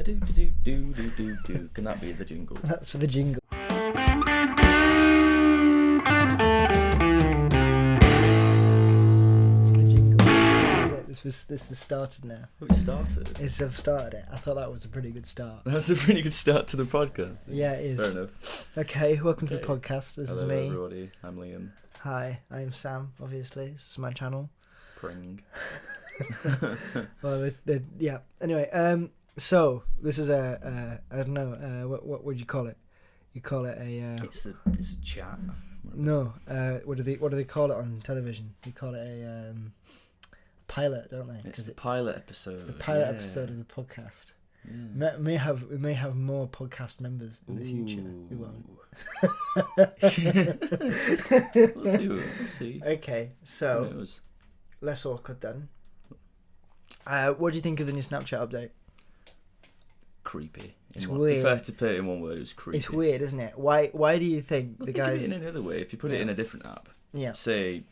Do. Can that be the jingle? That's for the jingle. This has started now. Oh, it started? I've started it. I thought that was a pretty good start. That's a pretty good start to the podcast. Yeah, it is. Fair enough. Okay, welcome to the podcast. This is me. Hello, everybody. I'm Liam. Hi, I'm Sam, obviously. This is my channel. Pring. Well, yeah. Anyway, so this is I don't know, what would you call it? You call it a... It's a chat. No, what do they call it on television? You call it a... pilot, don't they? It's the pilot episode. It's the pilot episode of the podcast. Yeah. We may have more podcast members in the future. We won't. We'll see. Okay, so less awkward then. What do you think of the new Snapchat update? Creepy. It's weird. If I had to put it in one word, it was creepy. It's weird, isn't it? Why do you think the guys... Think of it in another way. If you put it in a different app, say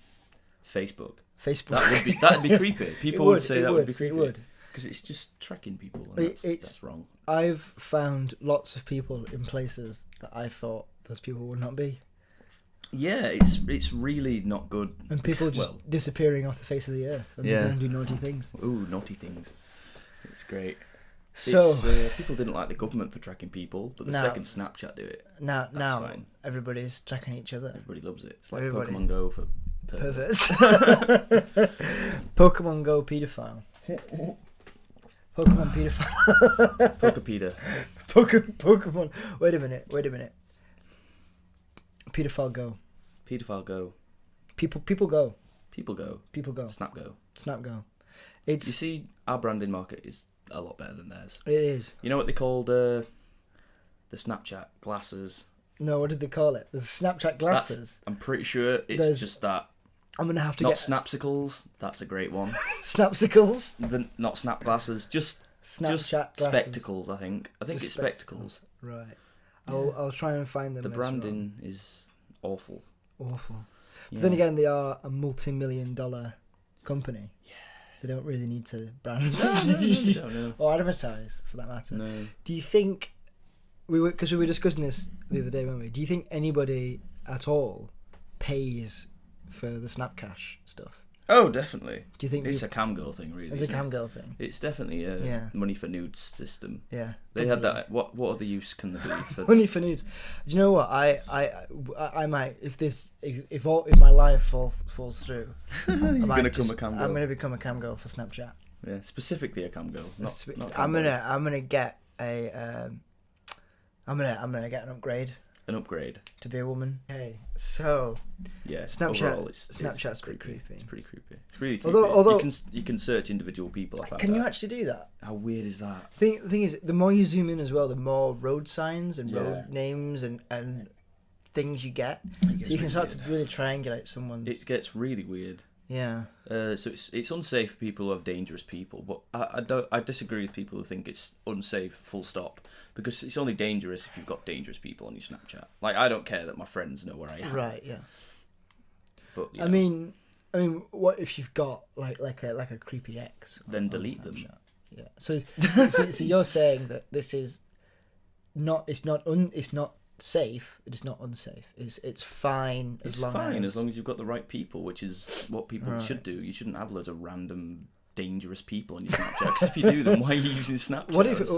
Facebook. That'd be creepy. People would say that would be creepy. It would. Because it's just tracking people, and that's wrong. I've found lots of people in places that I thought those people would not be. Yeah, it's really not good. And people just disappearing off the face of the earth and then do naughty things. Ooh, naughty things. It's great. So people didn't like the government for tracking people, but the second Snapchat do it. Now fine. Everybody's tracking each other. Everybody loves it. It's like Pokemon Go for perverts. Pokemon Go pedophile. Pokemon pedophile. Pokepeda. Pokemon. Wait a minute. Pedophile Go. Pedophile Go. People go. People go. People go. Snap Go. Snap Go. You see, our branding market is a lot better than theirs. It is. You know what they called the Snapchat glasses? No, what did they call it? The Snapchat glasses. I'm pretty sure it's just that. I'm gonna have to not Snapsicles. That's a great one. Snapsicles. Not snap glasses. Just Snapchat glasses. Spectacles. I think it's spectacles. Right. I'll try and find them. The branding is awful. Awful. But then again, they are a multi-million-dollar company. Yeah. They don't really need to brand no. or advertise, for that matter. No. Do you think because we were discussing this the other day, weren't we? Do you think anybody at all pays for the Snapcash stuff? Oh, definitely. Do you think it's a camgirl thing, really? It's a camgirl thing. It's definitely a money for nudes system. Yeah, they had that. What other use can there be for money for nudes? Do you know what? I might if my life falls through, you're gonna become a camgirl. I'm gonna become a camgirl for Snapchat. Yeah, specifically a camgirl. Not I'm gonna get a I'm gonna get an upgrade. An upgrade to be a woman. Okay, so Snapchat's pretty creepy. It's pretty creepy. It's really creepy. Although you can search individual people. Can you actually do that? How weird is that? The thing is, the more you zoom in as well, the more road signs and road names and things you get. So you can start to really triangulate someone's. It gets really weird. Yeah. So it's unsafe for people who have dangerous people, but I disagree with people who think it's unsafe. Full stop. Because it's only dangerous if you've got dangerous people on your Snapchat. Like, I don't care that my friends know where I am. Right. Yeah. But I mean, what if you've got like a creepy ex? Then delete them. Yeah. So you're saying that this is not. It's not safe. It's not unsafe. It's fine as long as you've got the right people, which is what people should do. You shouldn't have loads of random dangerous people on your Snapchat. Because if you do, then why are you using Snapchat?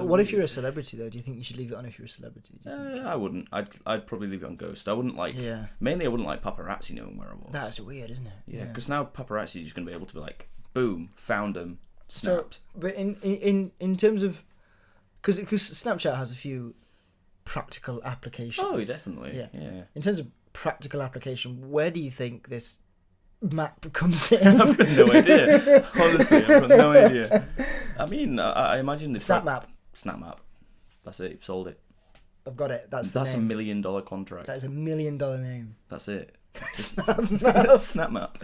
What if you're a celebrity though? Do you think you should leave it on if you're a celebrity? I wouldn't. I'd probably leave it on Ghost. I wouldn't like. Yeah. Mainly, I wouldn't like paparazzi knowing where I was. That's weird, isn't it? Yeah. Because now paparazzi is just going to be able to be like, boom, found them, snapped. So, but in terms of, because Snapchat has a few practical applications. Oh, definitely. Yeah. In terms of practical application, where do you think this map comes in? I've got no idea. Honestly, I've got no idea. I mean, I imagine this Snap Map. That's it. You've sold it. I've got it. That's $1 million contract. That is $1 million name. That's it. Snap Map. Snap Map.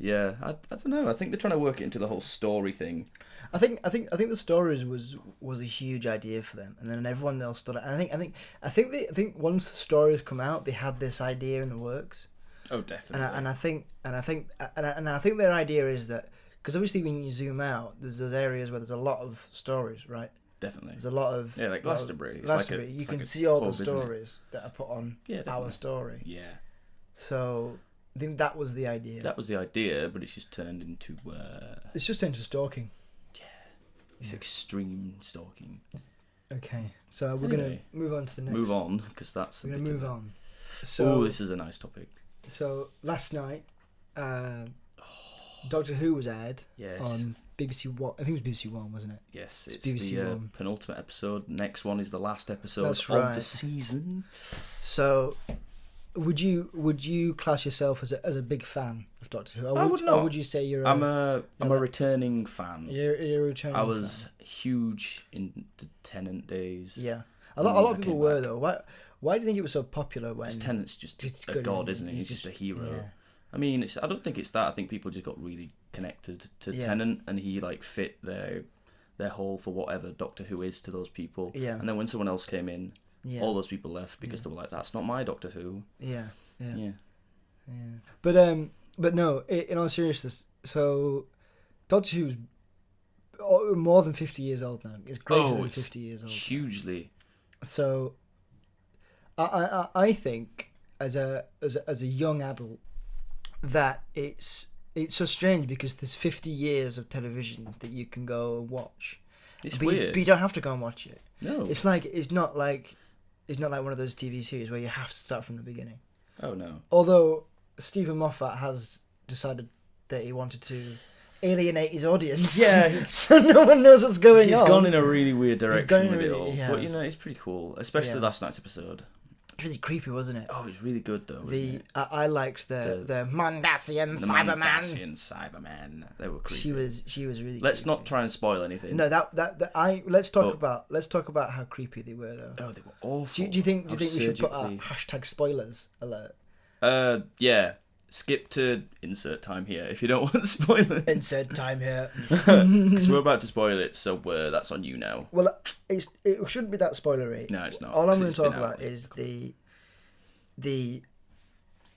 Yeah. I don't know. I think they're trying to work it into the whole story thing. I think the stories was a huge idea for them, and then everyone else started. And I think once the stories come out, they had this idea in the works. Oh, definitely. And I think their idea is that, because obviously when you zoom out, there's those areas where there's a lot of stories, right? definitely. There's a lot of like Glastonbury. Glastonbury. You can see all the stories that are put on our story. Yeah. So I think that was the idea. That was the idea, but it's just turned into. It's just into stalking. Yeah. It's extreme stalking. Okay, so we're gonna move on to the next. Move on, because that's. We're gonna move on. So this is a nice topic. So last night, Doctor Who was aired on BBC One. I think it was BBC One, wasn't it? Yes, it's BBC the One. penultimate episode. Next one is the last episode That's of right. the season. So, would you class yourself as a big fan of Doctor Who? I would not. Or would you say you're? I'm a returning fan. You're a returning. I was huge in the Tennant days. Yeah, a lot of people were though. Why do you think it was so popular when? Because Tennant's just a good, god, isn't he? He's just a hero. Yeah. I mean, I don't think it's that. I think people just got really connected to Tennant, and he fit their hole for whatever Doctor Who is to those people. Yeah. And then when someone else came in, all those people left because they were like, "That's not my Doctor Who." Yeah. But no. In all seriousness, so Doctor Who's more than 50 years old now. It's greater than 50 years old. Hugely. So, I think as a young adult that it's so strange because there's 50 years of television that you can go and watch. It's weird. But you don't have to go and watch it. No. It's not like one of those TV series where you have to start from the beginning. Oh no. Although Stephen Moffat has decided that he wanted to alienate his audience. Yeah, so no one knows what's going on. He's gone in a really weird direction with it all. Yes. But it's pretty cool, especially last night's episode. It's really creepy, wasn't it? Oh, it was really good though. I liked the Mondasian Cyberman. Mondasian Cyberman. They were creepy. She was really. Let's creepy. not try and spoil anything. No, let's talk about how creepy they were though. Oh, they were awful. Do you think we should put a #spoilers alert? Yeah. Skip to insert time here if you don't want spoilers. Insert time here. Because we're about to spoil it, so that's on you now. Well, it shouldn't be that spoilery. No, it's not. All I'm going to talk about is the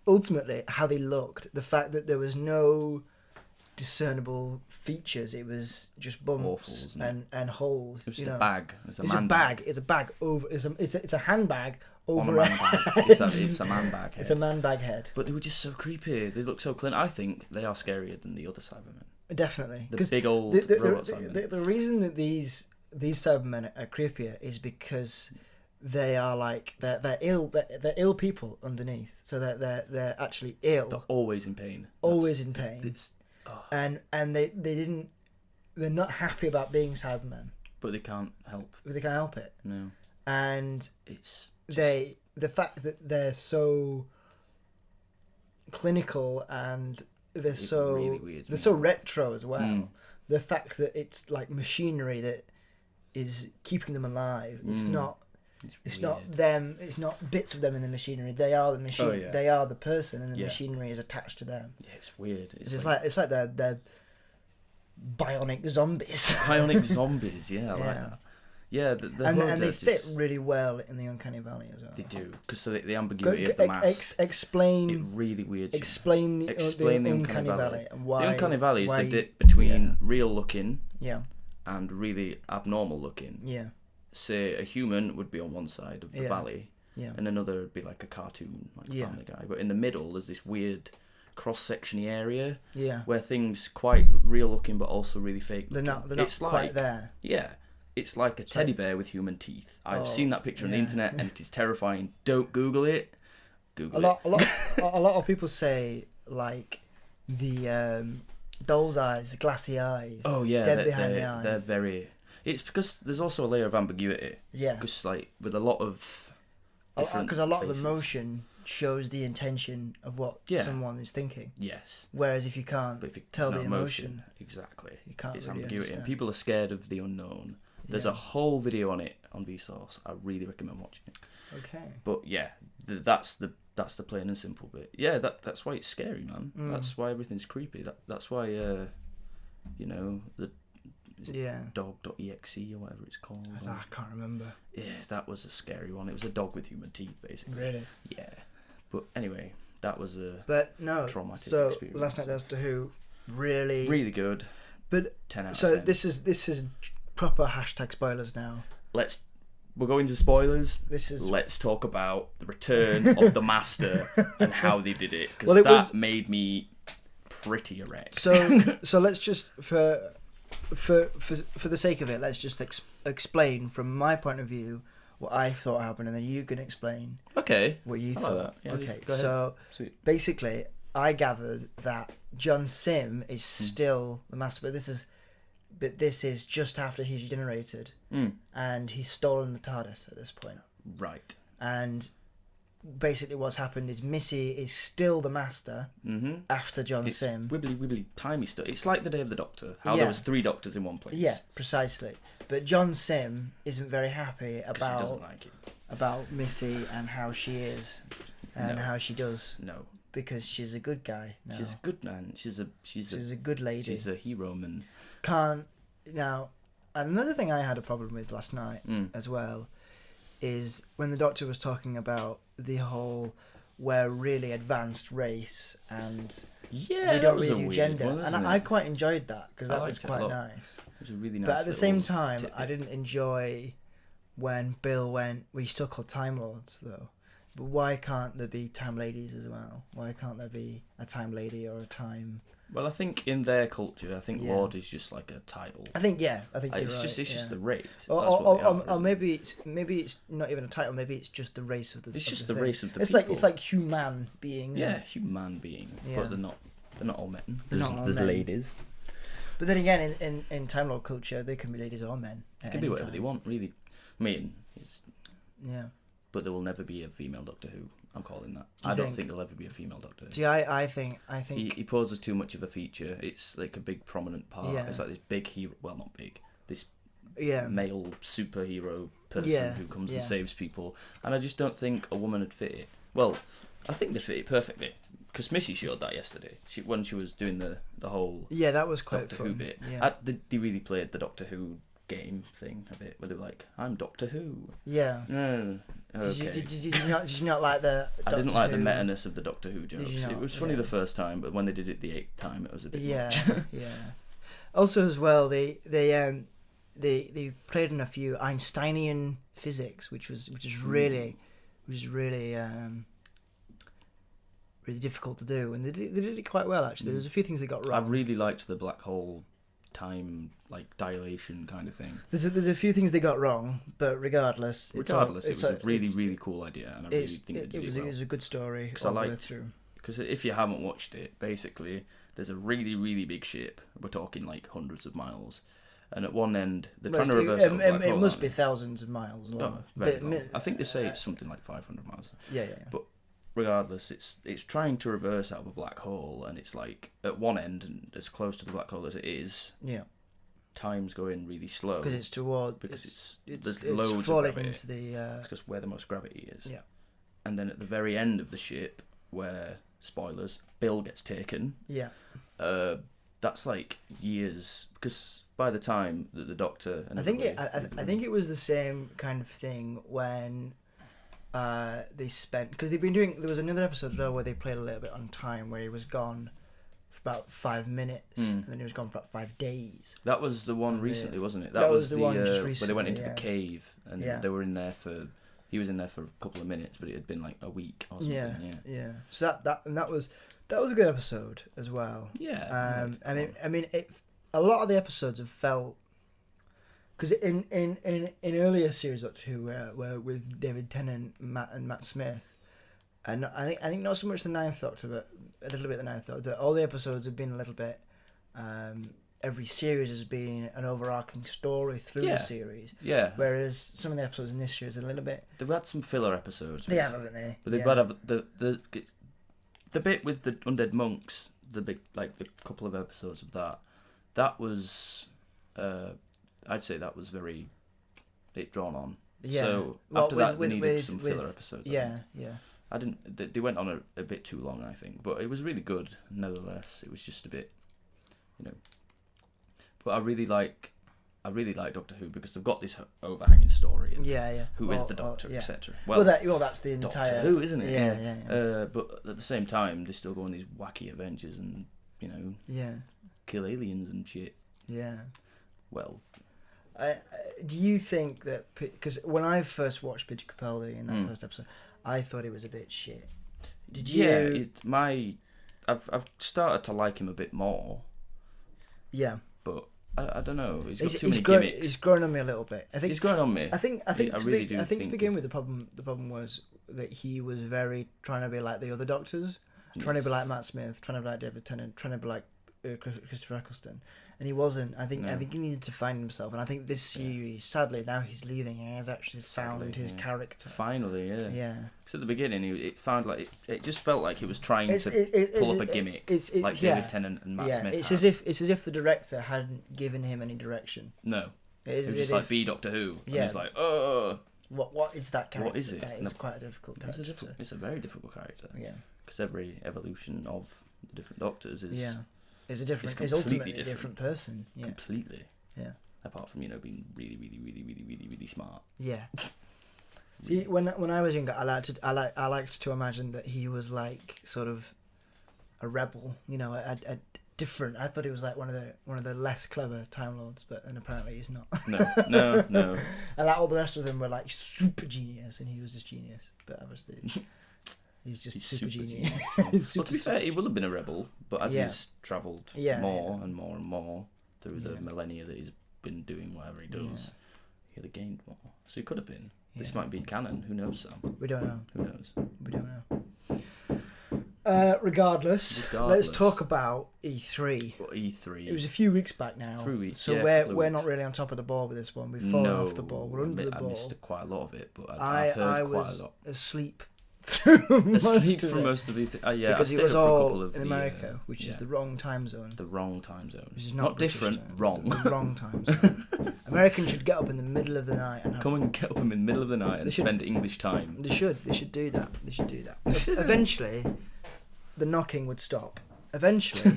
ultimately how they looked. The fact that there was no discernible features. It was just bumps and holes. It was a bag. It's a bag over. It's a handbag. Over a man bag. It's a man bag head. It's a man bag head. But they were just so creepy. They look so clean. I think they are scarier than the other Cybermen. Definitely. The big old robot Cybermen. The reason that these Cybermen are creepier is because they are they're ill people underneath. So they're actually ill. They're always in pain. In pain. And they're not happy about being Cybermen. But they can't help. It. No. And it's the fact that they're so clinical and they're so retro as well. The fact that it's like machinery that is keeping them alive. It's not them. It's not bits of them in the machinery. They are the machine. Oh, yeah. They are the person, and the machinery is attached to them. Yeah, it's weird. It's like they're bionic zombies. Bionic zombies. Yeah, I like that. Yeah, and they fit really well in the Uncanny Valley as well. They do, because the ambiguity of the mask. Explain. It really weirds. Explain the Uncanny Valley and why. The Uncanny Valley is the dip between real looking, and really abnormal looking. Yeah. Say a human would be on one side of the valley, and another would be like a cartoon, like Family Guy. But in the middle, there's this weird cross-sectiony area, where things quite real looking but also really fake. They're not quite there. Yeah. It's like a teddy bear with human teeth. I've seen that picture on the internet, and it is terrifying. Don't Google it. A lot of people say like the doll's eyes, glassy eyes. Oh yeah, dead behind the eyes. They're very. It's because there's also a layer of ambiguity. Yeah. Because like with a lot of. Because a lot of the motion shows the intention of what someone is thinking. Yes. Whereas if you can't tell the emotion, exactly, you can't. It's really ambiguity, understand. and people are scared of the unknown. There's a whole video on it on Vsauce. I really recommend watching it. Okay. But yeah, that's the plain and simple bit. Yeah, that's why it's scary, man. That's why everything's creepy. That's why the dog.exe or whatever it's called. I can't remember. Yeah, that was a scary one. It was a dog with human teeth, basically. Really? Yeah. But anyway, that was a traumatic experience. Last Night Doctor Who, really good. But 10 out of 10. So this is proper hashtag spoilers now. We're going to spoilers. Let's talk about the return of the Master and how they did it, because made me pretty erect. So let's just for the sake of it, let's just explain from my point of view what I thought happened, and then you can explain. Okay. What you thought. Like yeah, okay. Go ahead. So Sweet. Basically, I gathered that John Sim is still the Master, but this is just after he's regenerated, and he's stolen the TARDIS at this point. Right. And basically what's happened is Missy is still the Master after John Sim. Wibbly timey stuff. It's like the Day of the Doctor, how there was 3 doctors in one place. Yeah, precisely. But John Sim isn't very happy about... he doesn't like it. About Missy and how she is and how she does. No. Because she's a good guy now. She's a good man. She's a good lady. She's a hero man. Now, another thing I had a problem with last night as well is when the Doctor was talking about the whole we're really advanced race and we don't really do gender. And I quite enjoyed that because that was quite nice. It was a really nice. But at the same time, I didn't enjoy when Bill went, we still called Time Lords though. But why can't there be Time Ladies as well? Why can't there be a Time Lady or a Time... Well, I think in their culture, Lord is just like a title. I think you're it's right. It's just the race. Or maybe it's not even a title. Maybe it's just the race of the. It's just the race of the people. It's like human being. Yeah, human being. Yeah. But they're not all men. There's men. Ladies. But then again, in Time Lord culture, they can be ladies or men. They can be whatever they want, really. I mean, yeah. But there will never be a female Doctor Who. I'm calling that. I don't think there'll ever be a female Doctor Who. See, I think he poses too much of a feature. It's like a big prominent part. Yeah. It's like this big hero. Well, not big. This male superhero person who comes and saves people. And I just don't think a woman would fit it. Well, I think they'd fit it perfectly. Because Missy showed that yesterday. When she was doing the whole that was quite Doctor fun. Who bit. Yeah. They really played the Doctor Who game thing a bit, where they were like, "I'm Doctor Who." Yeah. No. Okay. Did you not like the? I didn't like the meta-ness of the Doctor Who jokes. It was funny the first time, but when they did it the 8th time, it was a bit much. Yeah. Also, as well, they played in a few Einsteinian physics, which was really difficult to do, and they did it quite well actually. There's a few things they got wrong. I really liked the black hole time dilation kind of thing. There's a few things they got wrong, but regardless, it was a really cool idea, and I really think they did it well. It was a good story all the way through. Because if you haven't watched it, basically there's a really big ship. We're talking like hundreds of miles, and at one end they're trying to reverse it must be thousands of miles long. I think they say it's something like 500 miles. Yeah. But regardless, it's trying to reverse out of a black hole, and it's like at one end and as close to the black hole as it is. Yeah. Time's going really slow because it's toward there's loads falling of gravity. Into the. It's just where the most gravity is. Yeah. And then at the very end of the ship, where spoilers, Bill gets taken. Yeah. That's like years, because by the time that the Doctor and I think it was the same kind of thing when. They spent because they've been doing. There was another episode as well where they played a little bit on time, where he was gone for about 5 minutes, and then he was gone for about 5 days. That was the one recently, wasn't it? That was the one just recently, where they went into the cave, and they were in there for. He was in there for a couple of minutes, but it had been like a week or something. Yeah. So that was a good episode as well. Yeah. I mean, a lot of the episodes have felt. Because in earlier series Doctor Who, where with David Tennant, Matt Smith, and I think not so much the 9th Doctor, but a little bit the 9th Doctor. All the episodes have been a little bit. Every series has been an overarching story through the series. Yeah. Whereas some of the episodes in this series are a little bit. They've had some filler episodes. They have, haven't they? But they've had the bit with the undead monks. The big the couple of episodes of that. That was. I'd say that was very bit drawn on. Yeah. So after that, we needed some filler episodes. Yeah. I didn't. They went on a bit too long, I think, but it was really good. Nevertheless, it was just a bit, But I really like Doctor Who because they've got this overhanging story. Of who is the Doctor, etc. Well, that's the entire Doctor Who, isn't it? Yeah. But at the same time, they still go on these wacky adventures and kill aliens and shit. Yeah. Well. Do you think that because when I first watched Peter Capaldi in that first episode, I thought it was a bit shit. Did you? Yeah, I've started to like him a bit more. Yeah, but I don't know. He's got too many gimmicks. He's grown on me a little bit. I think he's grown on me. I think to begin with, the problem was that he was very trying to be like the other doctors, trying to be like Matt Smith, trying to be like David Tennant, trying to be like Christopher Eccleston, and he wasn't. I think he needed to find himself, and I think this series, sadly, now he's leaving, he has actually found his character. Finally, yeah. Yeah. Because at the beginning, it just felt like he was trying to pull up a gimmick, like David Tennant and Matt Smith. It's as if the director hadn't given him any direction. No. It was just like be Doctor Who. And he's like, oh. What is that character? What is it? It's quite a difficult character. It's a very difficult character. Yeah. Because every evolution of the different Doctors is. Yeah. Is ultimately a different person. Yeah. Completely. Yeah. Apart from being really, really, really, really, really, really smart. Yeah. See, when I was younger, I liked to imagine that he was like sort of a rebel. A different. I thought he was like one of the less clever Time Lords, and apparently he's not. No. And like all the rest of them were like super genius, and he was just genius. But obviously. He's just super genius. Well, to be fair, he will have been a rebel, but as he's travelled more and more and more through the millennia that he's been doing whatever he does, he'll have gained more. So he could have been. Yeah. This might be canon. Who knows, Sam? We don't know. Who knows? We don't know. Regardless, let's talk about E3. What E3? It was a few weeks back now. 3 weeks. So we're not really on top of the ball with this one. We've fallen off the ball. We're under the ball. I missed quite a lot of it, but I've heard quite a lot. Asleep for most of it. Yeah, because it was all in America, which is the wrong time zone. The wrong time zone. Which is not different, wrong. The wrong time zone. Americans should get up in the middle of the night and get up in the middle of the night and spend English time. They should do that. Eventually, the knocking would stop. Eventually,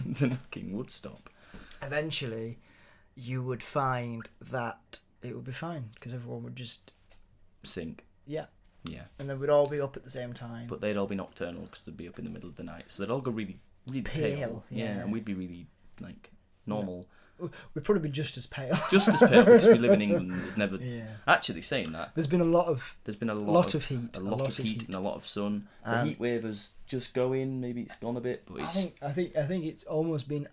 you would find that it would be fine because everyone would just sync. Yeah. Yeah. And then we'd all be up at the same time. But they'd all be nocturnal because they'd be up in the middle of the night. So they'd all go really, really pale. Yeah, and we'd be really, normal. Yeah. We'd probably be just as pale. Just as pale because we live in England. There's never... Yeah. Actually, saying that... There's been a lot of heat. A lot of heat and a lot of sun. The heat wave is just going. Maybe it's gone a bit, but it's... I think it's almost been...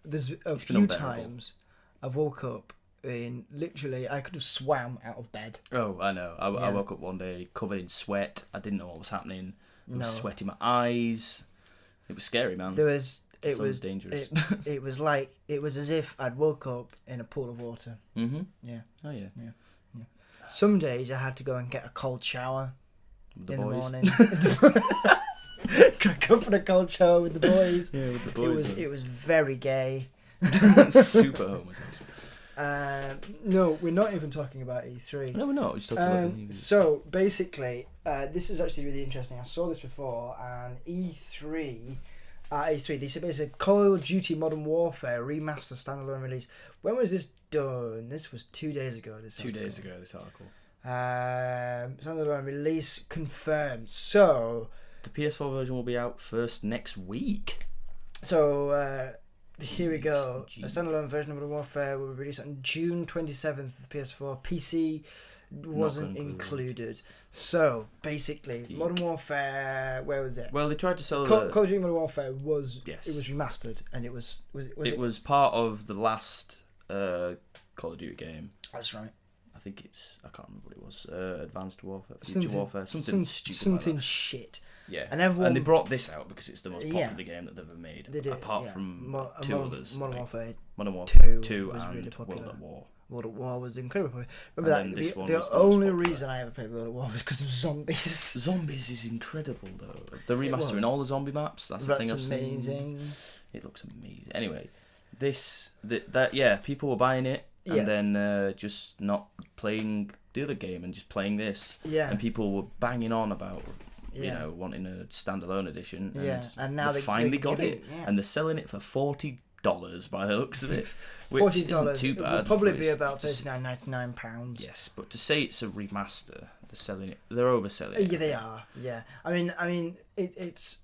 There's a few times I've woke up in literally I could have swam out of bed. Oh, I know. I woke up one day covered in sweat. I didn't know what was happening. I was sweat in my eyes. It was scary, man. It was dangerous. It was as if I'd woke up in a pool of water. Mm-hmm. Yeah. Oh yeah. Yeah. Some days I had to go and get a cold shower with the in boys. The morning. Crack up in a cold shower with the boys. Yeah, with the boys. It was very gay. Super homosexual. No, we're not even talking about E3. No, we're not. We're just talking about So basically, this is actually really interesting. I saw this before, and E3, they said basically Call of Duty Modern Warfare remaster standalone release. When was this done? This was 2 days ago. This article. Standalone release confirmed. So the PS4 version will be out first next week. So. Here we go. A standalone version of Modern Warfare will be released on June 27th. The PS4 PC wasn't included. So basically, geek. Modern Warfare. Where was it? Well, they tried to sell Call of Duty Modern Warfare was remastered, and it was part of the last Call of Duty game. That's right. I think I can't remember what it was. Advanced Warfare, Future Warfare, something stupid. Something like that. Shit. Yeah, and they brought this out because it's the most popular game that they've ever made. They did, apart from two others. Modern Warfare 2 was and really popular. World at War. World at War was incredibly popular. Remember that? The only reason I ever played World at War was because of zombies. Zombies is incredible, though. They're remastering all the zombie maps. That's the thing I've seen. It looks amazing. Anyway, people were buying it and then just not playing the other game and just playing this. Yeah. And people were banging on about... wanting a standalone edition. And now they finally got it. Yeah. And they're selling it for $40 by the looks of it. Which $40 isn't too bad. It would probably be about £39.99. Yes, but to say it's a remaster, they're selling it. They're overselling it. Yeah, they are. Yeah. I mean, it's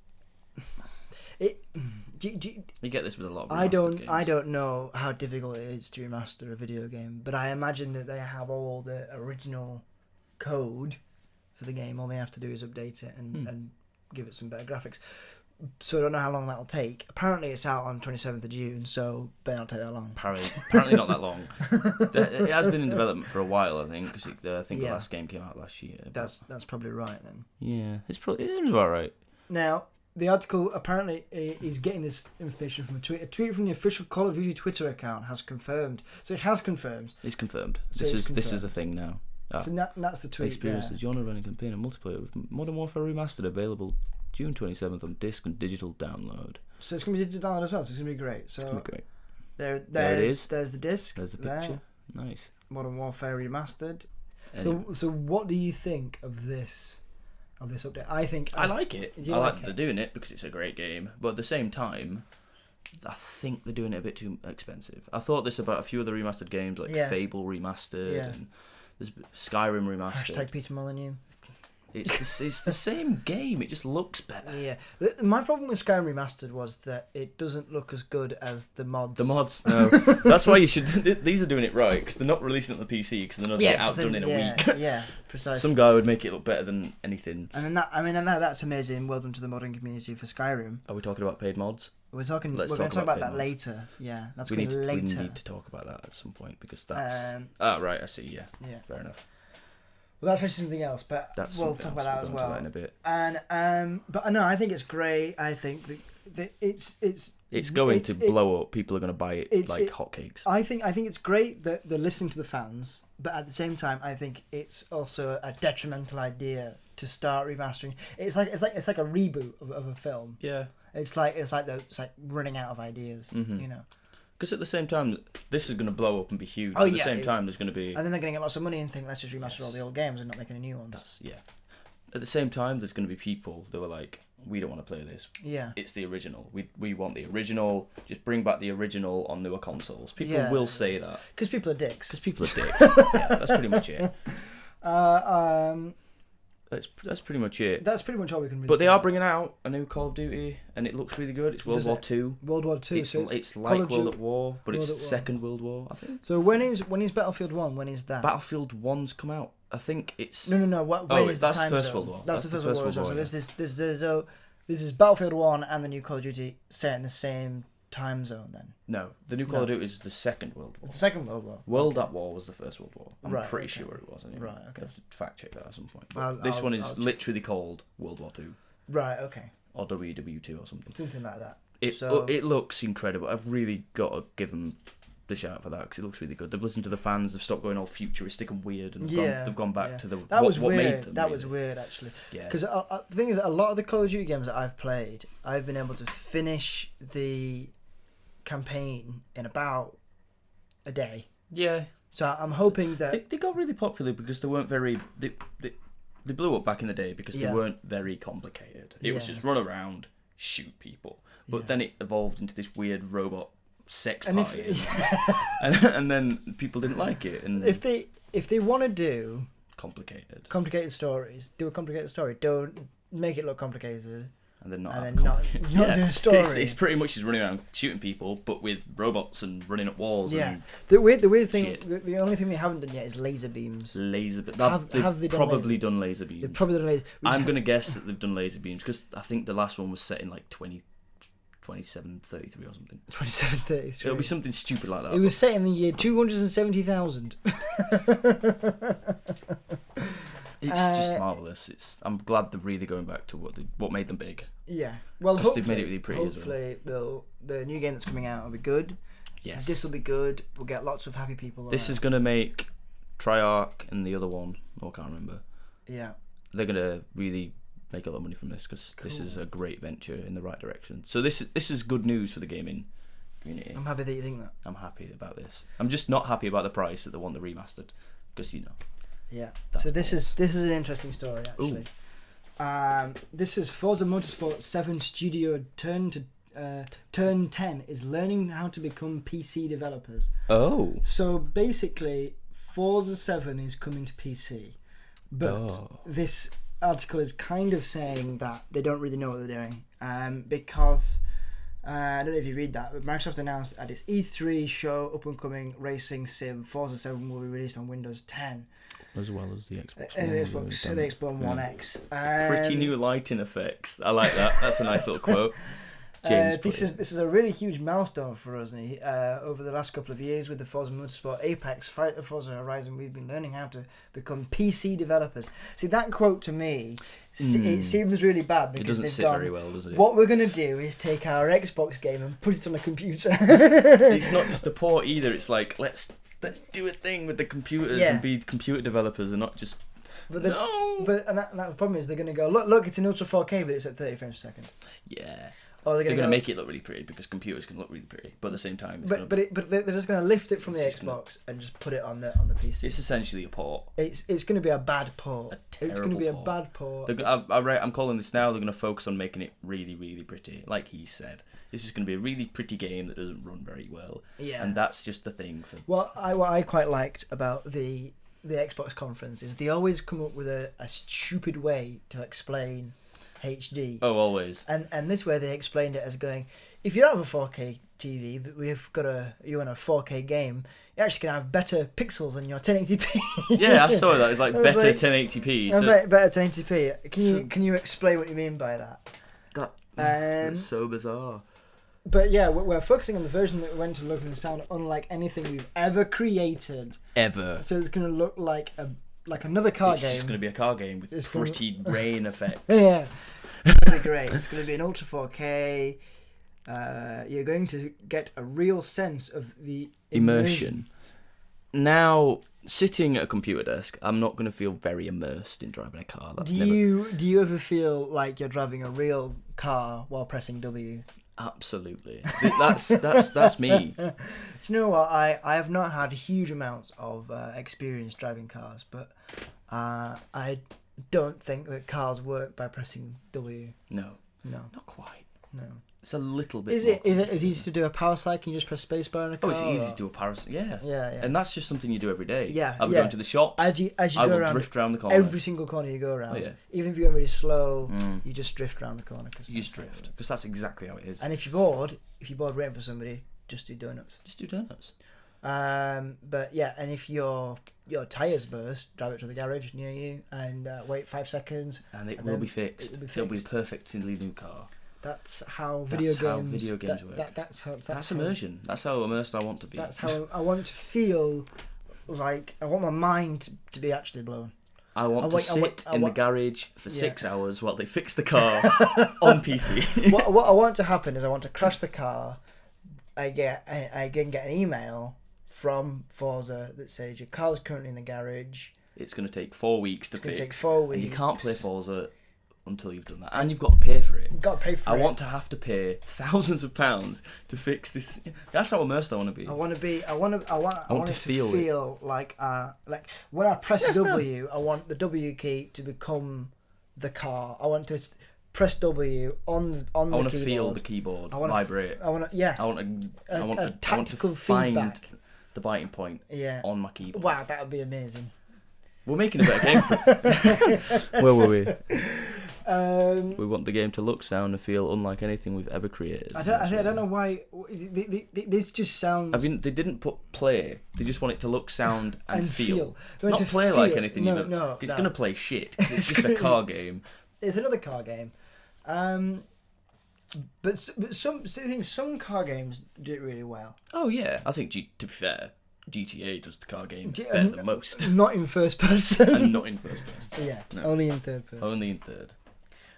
You get this with a lot of remastered games. I don't know how difficult it is to remaster a video game, but I imagine that they have all the original code for the game. All they have to do is update it and give it some better graphics. So I don't know how long that'll take. Apparently it's out on 27th of June, so better not take that long. Apparently not that long. It has been in development for a while, I think, because I think the last game came out last year. That's probably right then. Yeah, it seems about right. Now, the article apparently is getting this information from a tweet. A tweet from the official Call of Duty Twitter account has confirmed. So it has confirmed. It's confirmed. This is a thing now. So that's the tweet. Experience the genre-running campaign and multiplayer with Modern Warfare Remastered available June 27th on disc and digital download. So it's going to be digital download as well, so it's going to be great. So it's going to be great. There it is. There's the disc. There's the picture. Nice. Modern Warfare Remastered. Anyway. So what do you think of this update? I like it. I like that they're doing it because it's a great game, but at the same time, I think they're doing it a bit too expensive. I thought this about a few other remastered games like Fable Remastered and there's Skyrim Remastered. Hashtag Peter Molyneux. It's the same game. It just looks better. Yeah. My problem with Skyrim Remastered was that it doesn't look as good as the mods. The mods, no. That's why you should. These are doing it right because they're not releasing it on the PC because they're not getting outdone in a week. Yeah, precisely. Some guy would make it look better than anything. And then that's amazing. Well done to the modding community for Skyrim. Are we talking about paid mods? We're going to talk about that later. Yeah, later. We need to talk about that at some point because that's. Right. I see. Yeah. Fair enough. Well, that's actually something else, but we'll talk about that as well. In a bit. And but no, I think it's great. I think that it's going to blow up. People are going to buy it like hotcakes. I think it's great that they're listening to the fans, but at the same time, I think it's also a detrimental idea to start remastering. It's like a reboot of a film. Yeah. It's like running out of ideas. Mm-hmm. You know. Because at the same time, this is going to blow up and be huge. At the same time, there's going to be... And then they're going to get lots of money and think, let's just remaster all the old games and not make any new ones. At the same time, there's going to be people that were like, we don't want to play this. Yeah. It's the original. We want the original. Just bring back the original on newer consoles. People will say that. Because people are dicks. Yeah, that's pretty much it. That's pretty much it. That's pretty much all we can really But they are bringing out a new Call of Duty, and it looks really good. It's World War II. World War II. It's like World at War, but it's Second World War, I think. So when is Battlefield 1? When is that? Battlefield 1's come out. I think it's... No. When is that's the time First zone? World War. That's the First World War. So this is Battlefield 1 and the new Call of Duty set in the same time zone then? No, the new Call of Duty is the Second World War. The Second World War. World at War was the First World War. I'm pretty sure it was. Anyway. Right, okay. I have to fact check that at some point. This one is literally called World War 2. Right, okay. Or WW2 or something. Something like that. It looks incredible. I've really got to give them the shout for that because it looks really good. They've listened to the fans. They've stopped going all futuristic and weird, and they've gone back to what made them. That was weird, actually. Yeah. Because the thing is, that a lot of the Call of Duty games that I've played, I've been able to finish the campaign in about a day. Yeah. So I'm hoping that they got really popular because they weren't very. They blew up back in the day because they weren't very complicated. It was just run around, shoot people. But then it evolved into this weird robot sex party, and then people didn't like it. And if they want to do complicated stories, do a complicated story. Don't make it look complicated. And then not do a story. It's pretty much just running around shooting people, but with robots and running up walls. Yeah. And the weird thing. The only thing they haven't done yet is laser beams. They've probably done laser beams. They've probably done laser. I'm gonna guess that they've done laser beams because I think the last one was set in like 2733 or something. 2733. It'll be something stupid like that. It was set in the year 270,000. It's just marvellous. I'm glad they're really going back to what made them big. Yeah. Well, hopefully they've made it really pretty as well. Hopefully the new game that's coming out will be good. Yes. This will be good. We'll get lots of happy people. This is going to make Treyarch and the other one, I can't remember. Yeah. They're going to really make a lot of money from this because this is a great venture in the right direction. So this is good news for the gaming community. I'm happy that you think that. I'm happy about this. I'm just not happy about the price that they want the remastered because Yeah. So this is an interesting story actually. This is Forza Motorsport 7 Studio Turn 10 is learning how to become PC developers. Oh. So basically, Forza 7 is coming to PC, but this article is kind of saying that they don't really know what they're doing, because I don't know if you read that, but Microsoft announced at its E3 show up and coming racing sim Forza 7 will be released on Windows 10. As well as the Xbox One. The Xbox One X. Pretty new lighting effects. I like that. That's a nice little quote. This is a really huge milestone for us. Over the last couple of years with the Forza Motorsport Apex, Forza Horizon, we've been learning how to become PC developers. See, that quote to me, it seems really bad because it doesn't sit very well, does it? What we're going to do is take our Xbox game and put it on a computer. It's not just a port either. It's like, let's do a thing with the computers and be computer developers and not just... But the problem is they're going to go, look, it's in Ultra 4K, but it's at 30 frames per second. Yeah. Or they're going to make it look really pretty because computers can look really pretty, but at the same time, they're just going to lift it from the Xbox and just put it on the PC. It's essentially a port. It's going to be a bad port. It's going to be a bad port. I'm calling this now. They're going to focus on making it really, really pretty, like he said. This is going to be a really pretty game that doesn't run very well. Yeah, and that's just the thing. What I quite liked about the Xbox conference is they always come up with a stupid way to explain HD. Oh, always. And this way they explained it as going, if you don't have a 4K TV, but you want a 4K game, you're actually going to have better pixels on your 1080p. Yeah, I saw that. It's like better 1080p. I was like, better 1080p. Can you explain what you mean by that? That's so bizarre. But yeah, we're focusing on the version that went to look and sound unlike anything we've ever created. Ever. So it's going to look like another car game. It's just going to be a car game with pretty rain effects. Yeah. It's going to be great. It's going to be an Ultra 4K. You're going to get a real sense of the immersion. Now, sitting at a computer desk, I'm not going to feel very immersed in driving a car. Do you ever feel like you're driving a real car while pressing W? Absolutely. That's me. Do you know what? I have not had huge amounts of experience driving cars, but I don't think that cars work by pressing W. No, not quite. No, it's a little bit. Is it easy to do a power cycle? You just press spacebar on a car. Oh, it's easy to do a power cycle. Yeah. And that's just something you do every day. Yeah, I'll be going to the shops. As you I go will around, drift around the corner. Every single corner you go around. Oh, yeah. Even if you're going really slow, you just drift around the corner. You just drift because that's exactly how it is. And if you're bored waiting for somebody, just do donuts. But yeah, and if your tyres burst, drive it to the garage near you and wait 5 seconds. And it will be fixed. It'll be a perfectly new car. That's how video games work. That's immersion. That's how immersed I want to be. That's how I want to feel. Like I want my mind to be actually blown. I want to sit in the garage for 6 hours while they fix the car on PC. What I want to happen is I want to crash the car. I get an email from Forza that says your car's currently in the garage. It's going to take 4 weeks to fix. It's going to take 4 weeks. And you can't play Forza until you've done that, and you've got to pay for it. I want to have to pay thousands of pounds to fix this. That's how immersed I want to be. I want to feel like when I press W, I want the W key to become the car. I want to press W on the keyboard. I want to feel the keyboard vibrate. I want a tactical feedback. Find the biting point on my keyboard. Wow, that would be amazing. We're making a better game for it. Where were we? We want the game to look, sound, and feel unlike anything we've ever created. I don't know why. This just sounds. I mean, they didn't put play. They just want it to look, sound, and feel. Not to play like anything. No, it's going to play shit. It's just a car game. It's another car game. But some car games do it really well. Oh yeah, I think to be fair, GTA does the car game better than most. Not in first person. And not in first person. Yeah, no. Only in third person. Only in third.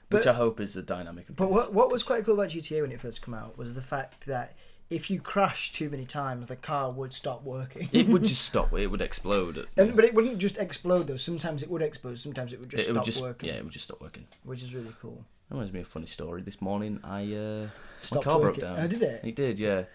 Which I hope is a dynamic. But what was quite cool about GTA when it first came out was the fact that if you crash too many times, the car would stop working. It would just stop. It would explode. But it wouldn't just explode though. Sometimes it would explode. Sometimes it would just stop working. Yeah, it would just stop working. Which is really cool. That reminds me of a funny story. This morning, my car broke down. Oh, did it? It did, yeah.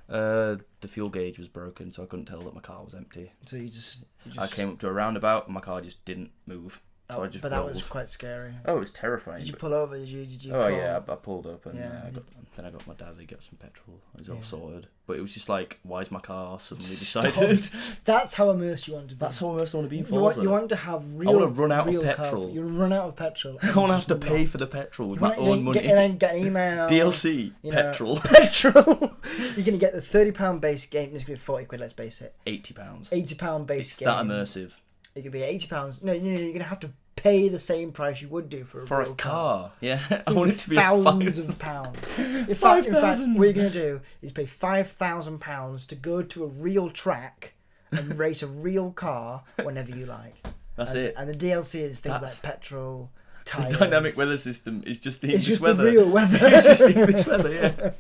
The fuel gauge was broken, so I couldn't tell that my car was empty. So you just... I came up to a roundabout and my car just didn't move. So I just that rolled. was quite scary. Oh, it was terrifying. Did you pull over? Did you? Oh call? yeah, I pulled up and Yeah. then I got my dad to get some petrol. It was all sorted. But it was just like, why is my car suddenly Stop. decided? That's how immersed you want to be. That's how immersed I want to be in You Forza. want to have real. I want to run out of real petrol. You run out of petrol. I want to have to pay for the petrol with my own money. Get an email. DLC, petrol. Petrol. You're gonna get the £30 base game. It's gonna be £40. Let's base it. £80. £80 base It's game. that immersive. It could be £80. No, you're gonna have to pay the same price you would do for a real car. Yeah, I want it to be thousands of pounds. In fact, what you're gonna do is pay £5,000 to go to a real track and race a real car whenever you like. That's it. And the DLC is things like petrol. Tires. The dynamic weather system is just the English English weather. weather. It's just the real weather. It's just English weather, yeah.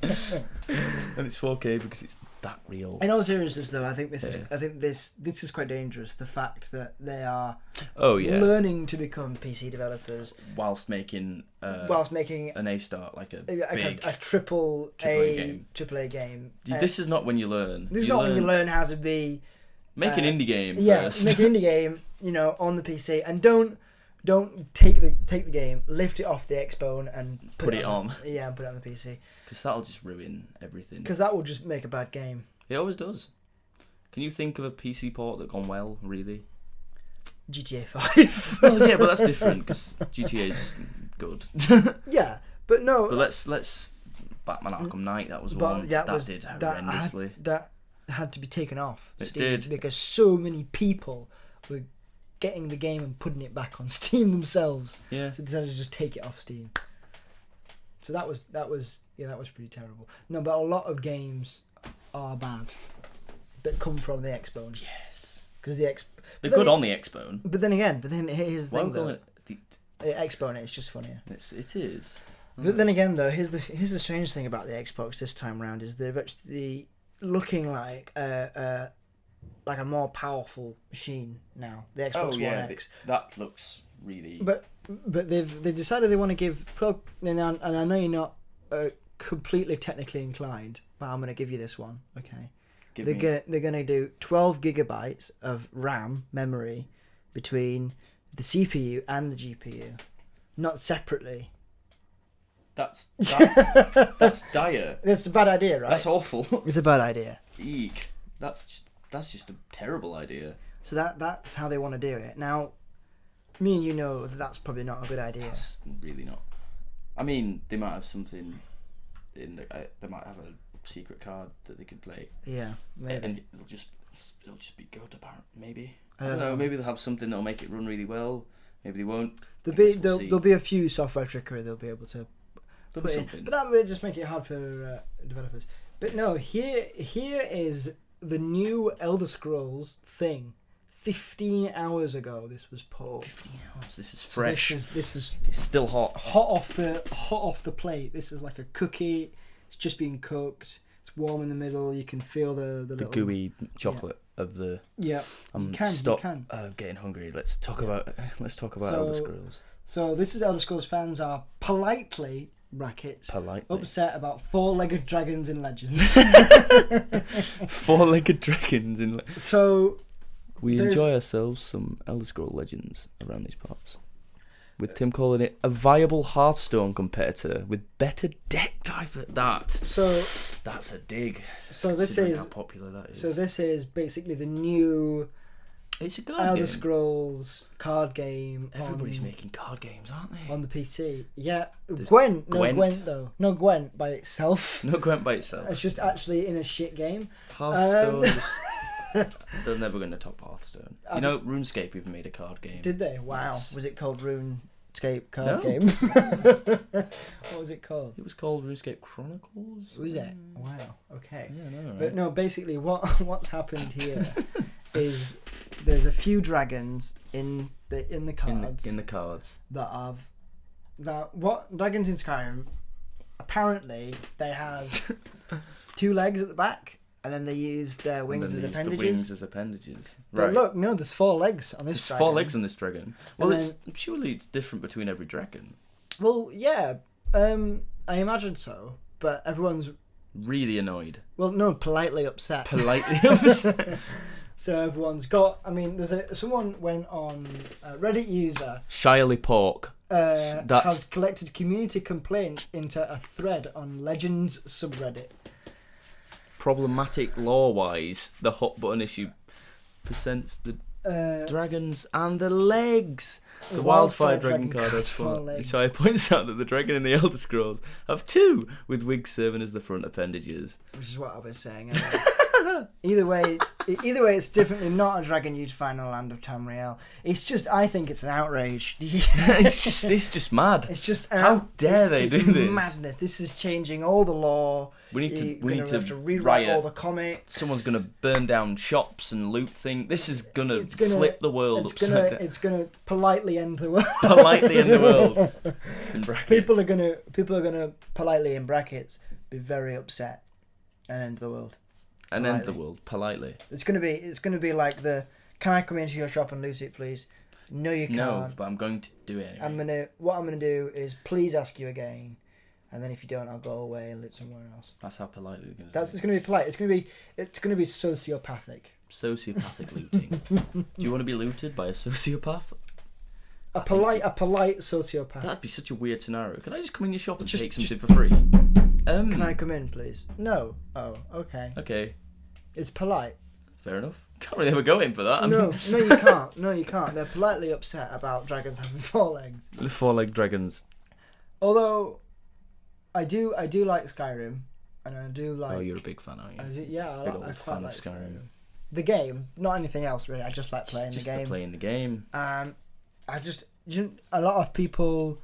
And it's 4K because it's that real. In all seriousness, though, I think this is quite dangerous. The fact that they are learning to become PC developers whilst making an A start, like a triple A game. This is not when you learn. This is not when you learn how to be make an indie game. Yeah, first. make an indie game. On the PC, and don't take the game, lift it off the Xbone and put it on. Yeah, and put it on the PC. Because that'll just ruin everything. Because that will just make a bad game. It always does. Can you think of a PC port that gone well, really? GTA 5. Well, yeah, but that's different because GTA is good. Yeah, but no. But let's Batman Arkham Knight. That was one that did horrendously. That had to be taken off Steam. It did because so many people were getting the game and putting it back on Steam themselves. Yeah. So they decided to just take it off Steam. So that was pretty terrible. No, but a lot of games are bad that come from the Xbone. Yes. Because they're good on the Xbone. But then here's the thing though. The Xbone, it's just funnier. It is. But then again though, here's the strange thing about the Xbox this time round is they're actually looking like a more powerful machine now. The Xbox One X. That looks really. But they've decided they want to give and I know you're not completely technically inclined, but I'm going to give you this one. Okay. They're going to do 12 gigabytes of RAM memory between the CPU and the GPU, not separately. That's dire. It's a bad idea, right? That's awful. It's a bad idea. Eek. That's just a terrible idea. So that's how they want to do it. Now, me and you know that's probably not a good idea. That's really not. I mean, they might have something in they might have a secret card that they could play. Yeah, maybe. And it'll just be good, apparently. Maybe. I don't know. Maybe they'll have something that'll make it run really well. Maybe they won't. There'll be a few software trickery they'll be able to put in. But that would just make it hard for developers. But no, here is the new Elder Scrolls thing. 15 hours ago, this was pulled. 15 hours. This is fresh. This is it's still hot. Hot off the plate. This is like a cookie. It's just being cooked. It's warm in the middle. You can feel the little gooey chocolate of the. Yeah. You can. Getting hungry. Let's talk about Elder Scrolls. So this is Elder Scrolls fans are politely upset about four-legged dragons in Legends. Four-legged dragons in Legends. So we enjoy ourselves some Elder Scrolls Legends around these parts. With Tim calling it a viable Hearthstone competitor with better deck type at that. So that's a dig. So this is how popular that is. So this is basically the new It's a Elder Scrolls card game. Everybody's making card games, aren't they? On the PC. Yeah. There's Gwent. No Gwent, though. No Gwent by itself. No Gwent by itself. It's just actually in a shit game. Hearthstone. They're never going to top Hearthstone. You know, RuneScape even made a card game. Did they? Wow. Yes. Was it called RuneScape card game? What was it called? It was called RuneScape Chronicles. Was it? Wow. Okay. Yeah, no, right? But no, basically what's happened here is there's a few dragons in the cards. In the cards. What dragons in Skyrim? Apparently they have 2 legs at the back, and then they use their wings as appendages. The wings as appendages. But right. Look, no, there's 4 legs on this dragon. There's 4 legs on this dragon. Well, surely it's different between every dragon. Well, yeah, I imagine so, but everyone's really annoyed. Well, no, politely upset. Politely upset. So everyone's got. I mean, someone went on Reddit user Shiley Pork. has collected community complaints into a thread on Legends subreddit. Problematic law-wise, the hot button issue presents the dragons and the legs. The wildfire dragon card has 4 legs. Shai points out that the dragon in the Elder Scrolls have 2, with wigs serving as the front appendages. Which is what I was saying. Either way, it's definitely not a dragon you'd find in the land of Tamriel. It's just, I think it's an outrage. it's just mad. It's just how dare they do this? Madness. This is changing all the law. We need to rewrite riot. all the comics. Someone's gonna burn down shops and loot things. This is gonna flip the world upside down. It's gonna politely end the world. Politely end the world. In brackets. People are gonna politely, in brackets, be very upset and end the world. And end the world politely. It's gonna be like the, can I come into your shop and loot it, please? No, you can't. No, but I'm going to do it anyway. What I'm gonna do is please ask you again, and then if you don't, I'll go away and loot somewhere else. That's how politely we're gonna. It's gonna be polite. It's gonna be sociopathic. Sociopathic looting. Do you want to be looted by a sociopath? A polite sociopath. That'd be such a weird scenario. Can I just come in your shop and take something for free? Can I come in, please? No. Oh, okay. Okay. It's polite. Fair enough. Can't really ever go in for that. No, you can't. No, you can't. They're politely upset about dragons having 4 legs. The 4-legged dragons. Although, I do like Skyrim, and I do like. Oh, you're a big fan, aren't you? I quite fan of Skyrim. The game, not anything else really. I just like playing the game. Just playing the game. A lot of people,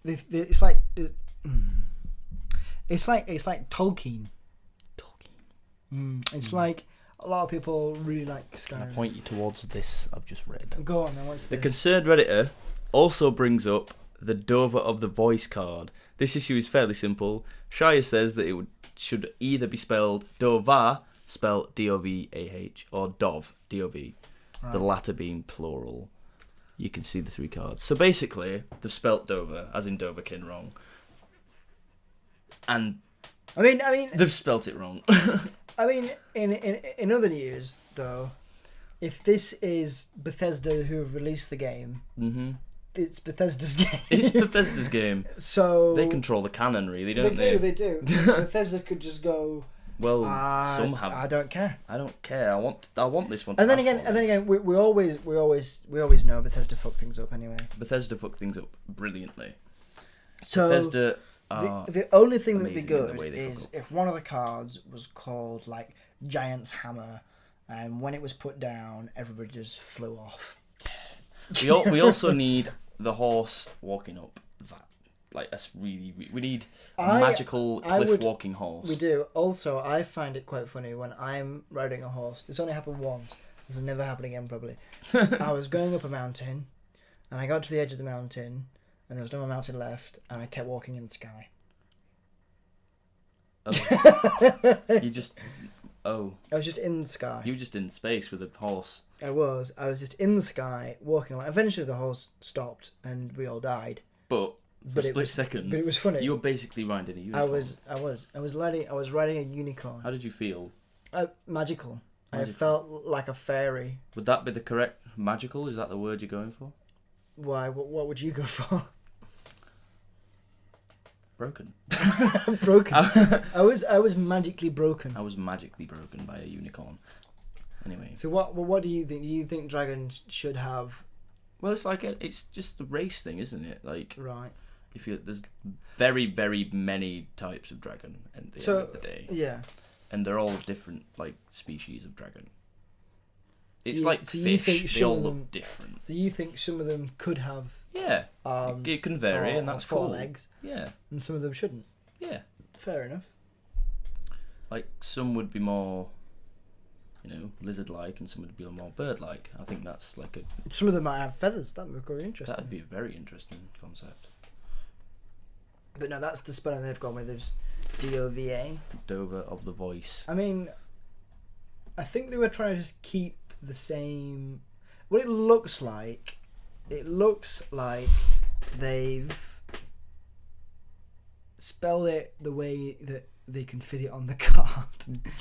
it's like Tolkien. It's like a lot of people really like Skyrim. Can I point you towards this I've just read? Go on then, what's this? The concerned Redditor also brings up the Dover of the Voice card. This issue is fairly simple. Shire says that should either be spelled Dova, spelled D-O-V-A-H, or Dov, D-O-V, the latter being plural. You can see the 3 cards. So basically, they've spelt Dover, as in Doverkin, wrong. And I mean, they've spelt it wrong. I mean, in other news, though, if this is Bethesda who have released the game, it's Bethesda's game. It's Bethesda's game. So they control the canon, really, don't they? They do. Bethesda could just go. Well, some have. I don't care. I don't care. I want this one. And then again, we always know Bethesda fuck things up anyway. Bethesda fuck things up brilliantly. So Bethesda. The only thing that would be good is if one of the cards was called like Giant's Hammer, and when it was put down, everybody just flew off. We also need the horse walking up that. Like that's really we need a magical cliff walking horse. We do. Also, I find it quite funny when I'm riding a horse. This only happened once. This will never happen again probably. I was going up a mountain, and I got to the edge of the mountain. And there was no more mountain left, and I kept walking in the sky. You just... Oh. I was just in the sky. You were just in space with a horse. I was just in the sky, walking along. Eventually the horse stopped, and we all died. But for a split second... But it was funny. You were basically riding a unicorn. I was riding a unicorn. How did you feel? Magical. I felt like a fairy. Would that be the correct... Magical? Is that the word you're going for? Why? What would you go for? Broken. Broken. I was magically broken. I was magically broken by a unicorn. Anyway. So what do you think? Do you think dragons should have? Well, it's just the race thing, isn't it? Like right. There's very very many types of dragon at the end of the day. Yeah. And they're all different like species of dragon. It's like fish. They all look different. So you think some of them could have? Yeah. It can vary, and that's 4 legs. Yeah. And some of them shouldn't. Yeah. Fair enough. Like some would be more, lizard-like, and some would be more bird-like. I think that's like a. Some of them might have feathers. That would be very interesting. That'd be a very interesting concept. But no, that's the spelling they've gone with. Is D-O-V-A. Dover of the Voice. I mean, I think they were trying to just keep the same. What it looks like they've spelled it the way that they can fit it on the card.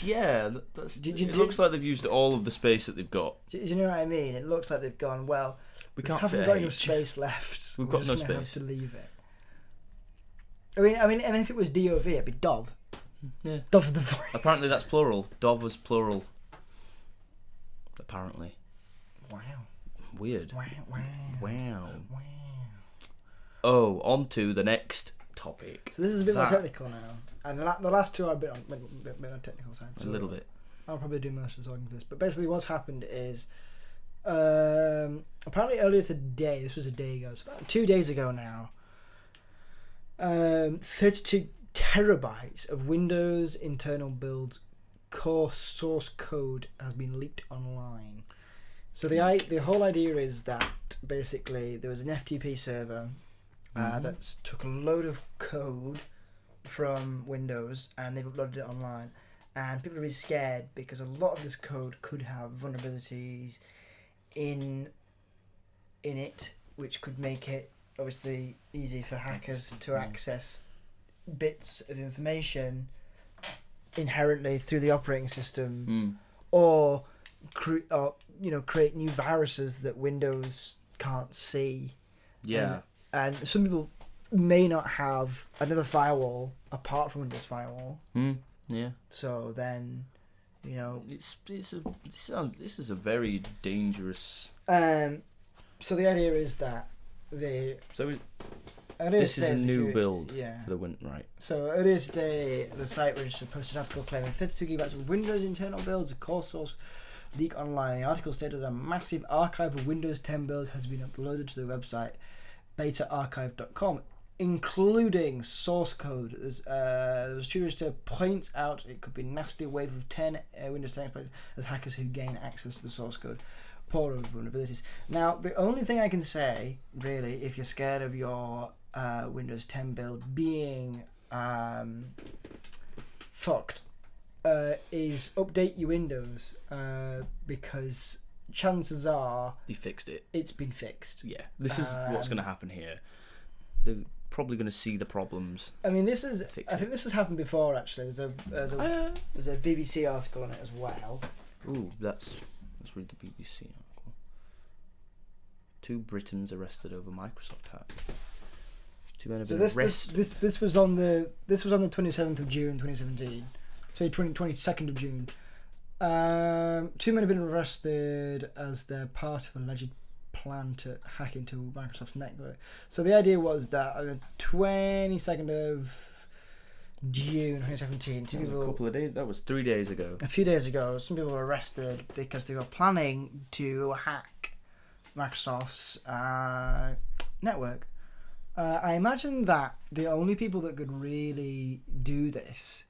Yeah, it looks like they've used all of the space that they've got. Do you know what I mean? It looks like they've gone, well, we haven't got enough space left. We've got no space. Have to leave it. I mean, and if it was DOV, it'd be Dov. Yeah. Dov of the voice. Apparently that's plural. Dov was plural. Apparently. Wow. Weird. Wow. Oh, on to the next topic. So this is a bit more technical now. And the last two are a bit on the technical side. So a little bit. I'll probably do most of the talking for this. But basically what's happened is, apparently earlier today, this was a day ago, so about 2 days ago now, 32 terabytes of Windows internal build core source code has been leaked online. So the whole idea is that basically there was an FTP server that took a load of code from Windows and they've uploaded it online, and people are really scared because a lot of this code could have vulnerabilities in it, which could make it obviously easy for hackers to access bits of information inherently through the operating system, or create new viruses that Windows can't see. Yeah. And some people may not have another firewall apart from Windows Firewall. Yeah. So then, this is a very dangerous. So the idea is that this is a new build for the winter, right? So earlier today, the site registered posted an article claiming 32 gigabytes of Windows internal builds, a core source leak online. The article stated that a massive archive of Windows 10 builds has been uploaded to the website betaarchive.com, including source code. The register points out it could be a nasty wave of 10 Windows 10 exploits as hackers who gain access to the source code pour over vulnerabilities. Now, the only thing I can say, really, if you're scared of your Windows 10 build being fucked, is update your Windows, because chances are they fixed it. It's been fixed. Yeah, this is what's going to happen here. They're probably going to see the problems. I mean, I think this has happened before. Actually, there's a BBC article on it as well. Ooh, let's read the BBC article. 2 Britons arrested over Microsoft hack. 2 men have been arrested. This was on the 27th of June 2017. So 22nd of June. 2 men have been arrested as they're part of an alleged plan to hack into Microsoft's network. So the idea was that on the 22nd of June 2017, a couple of days. That was 3 days ago. A few days ago, some people were arrested because they were planning to hack Microsoft's network. I imagine that the only people that could really do this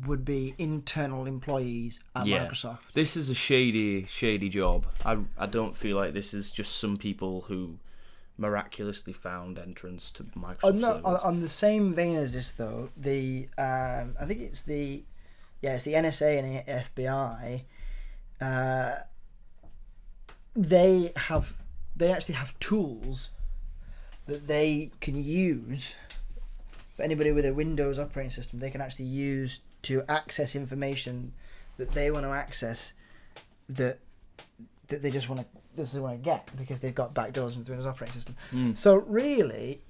would be internal employees at Microsoft. This is a shady job. I don't feel like this is just some people who miraculously found entrance to Microsoft servers. On the same vein as this, though, I think it's the NSA and the FBI. They actually have tools that they can use. For anybody with a Windows operating system, they can actually use to access information that they want to access, that they just want to get because they've got backdoors into the Windows operating system. So really,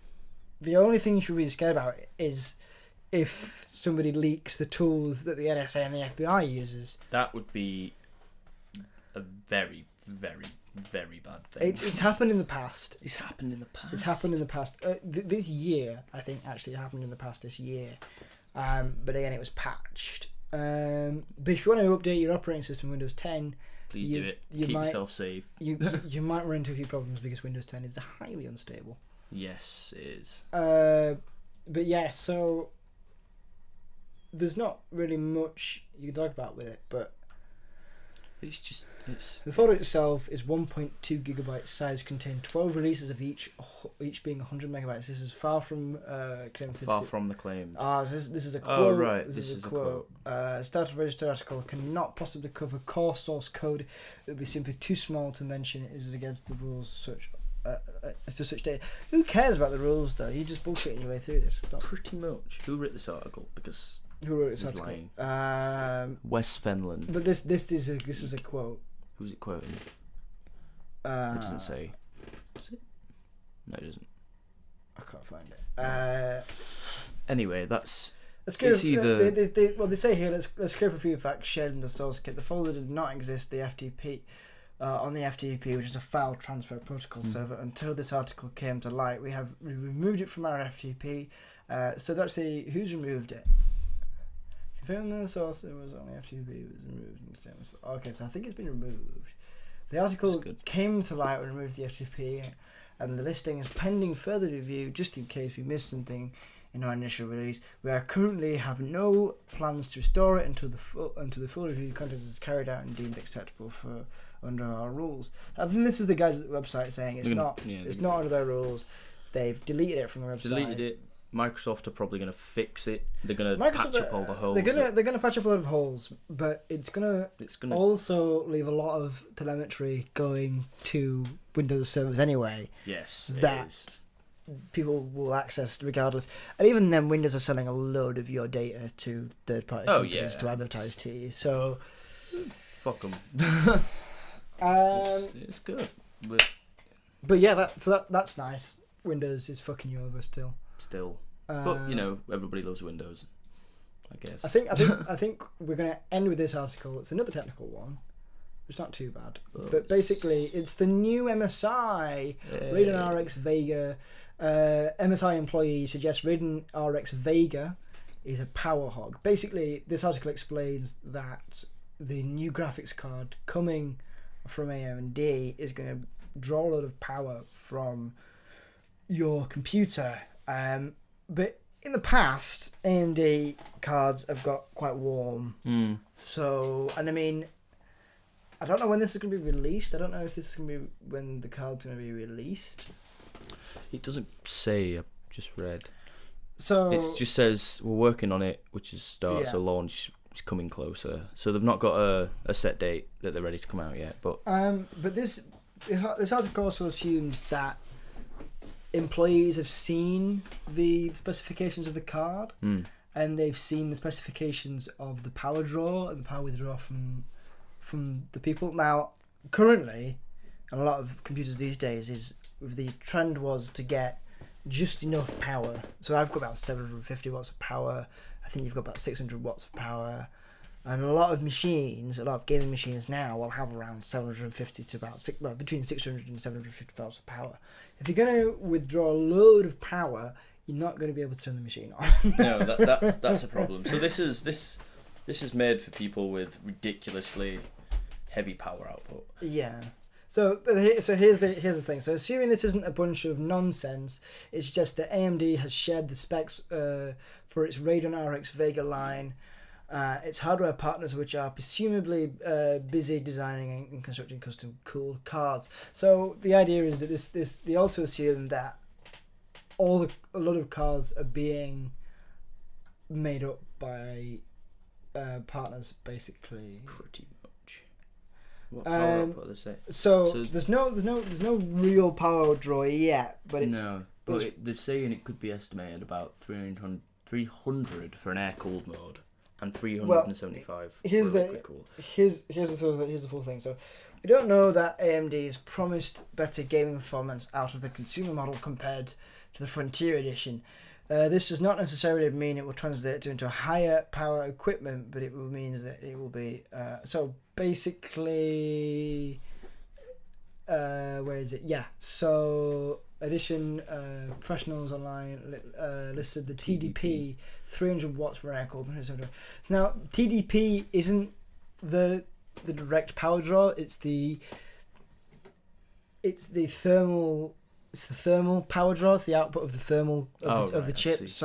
the only thing you should be scared about is if somebody leaks the tools that the NSA and the FBI uses. That would be a very, very, very bad thing. It's happened in the past. It's happened in the past. This year, I think, actually happened in the past this year. But again, it was patched. But if you want to update your operating system, Windows 10, please do it. Keep yourself safe. You might run into a few problems because Windows 10 is highly unstable. Yes, it is. But yeah, so there's not really much you can talk about with it, but it's the photo itself is 1.2 gigabyte size, contained 12 releases of each being 100 megabytes. This is far from claim. Far from the claim. This is a quote. Oh right, this is a quote. Started registered article cannot possibly cover core source code. It would be simply too small to mention. It is against the rules for such data. Who cares about the rules though? You're just bullshitting your way through this. Pretty much. Who wrote this article? Because Who wrote this article? Wes Fenland. But this is a quote. Who's it quoting? It doesn't say. Does it? No, it doesn't. I can't find it. Anyway, that's. Let's go. They say here. Let's clear up a few facts shared in the source kit. The folder did not exist. The FTP. On the FTP, which is a file transfer protocol server, until this article came to light. We removed it from our FTP. So that's who's removed it. Confirm the source it was on the FTP was removed. Okay, so I think it's been removed. The article came to light when we removed the FTP, and the listing is pending further review. Just in case we missed something in our initial release, we are currently have no plans to restore it until the full review content is carried out and deemed acceptable for under our rules. I think this is the guys at the website saying it's not under their rules. They've deleted it from the website. Deleted it. Microsoft are probably going to fix it. They're going to patch up all the holes. They're going to patch up a lot of holes, but it's going to also leave a lot of telemetry going to Windows servers anyway. Yes, that people will access regardless. And even then, Windows are selling a load of your data to third-party companies to advertise to you. So fuck them. It's good, but yeah, that's nice. Windows is fucking you over still. But everybody loves Windows, I guess. I think we're gonna end with this article. It's another technical one. It's not too bad, but basically, it's the new MSI Radeon RX Vega. MSI employee suggests Radeon RX Vega is a power hog. Basically, this article explains that the new graphics card coming from AMD is going to draw a lot of power from your computer. But in the past, AMD cards have got quite warm. So, and I mean, I don't know when this is going to be released. I don't know if this is going to be when the card's going to be released. It doesn't say. I've just read. So it just says we're working on it, which is so launch is coming closer. So they've not got a set date that they're ready to come out yet. But this article also assumes that employees have seen the specifications of the card, and they've seen the specifications of the power draw and the power withdraw from the people. Now, currently, on a lot of computers these days, is the trend was to get just enough power. So I've got about 750 watts of power. I think you've got about 600 watts of power. And a lot of gaming machines now will have around 750 to about between 600 and 750 watts of power. If you're going to withdraw a load of power, you're not going to be able to turn the machine on. No, that's a problem. So this is made for people with ridiculously heavy power output. Yeah. So here's the thing. So assuming this isn't a bunch of nonsense, it's just that AMD has shared the specs for its Radeon RX Vega line. Its hardware partners, which are presumably busy designing and constructing custom cooled cards. So the idea is that they also assume that a lot of cards are being made up by partners, basically. Pretty much. What power output they say? So there's no real power draw yet, but they're saying it could be estimated about 300 for an air cooled mode. And 375 here's for liquid cool. Here's the full thing. So we don't know that AMD's promised better gaming performance out of the consumer model compared to the Frontier Edition. This does not necessarily mean it will translate into higher power equipment, but it will mean that it will be so basically where is it? Yeah. So Edition professionals online listed the TDP 300 watts for air cooled. Now TDP isn't the direct power draw. It's the thermal. It's the thermal power draw. It's the output of the thermal of the chip. It's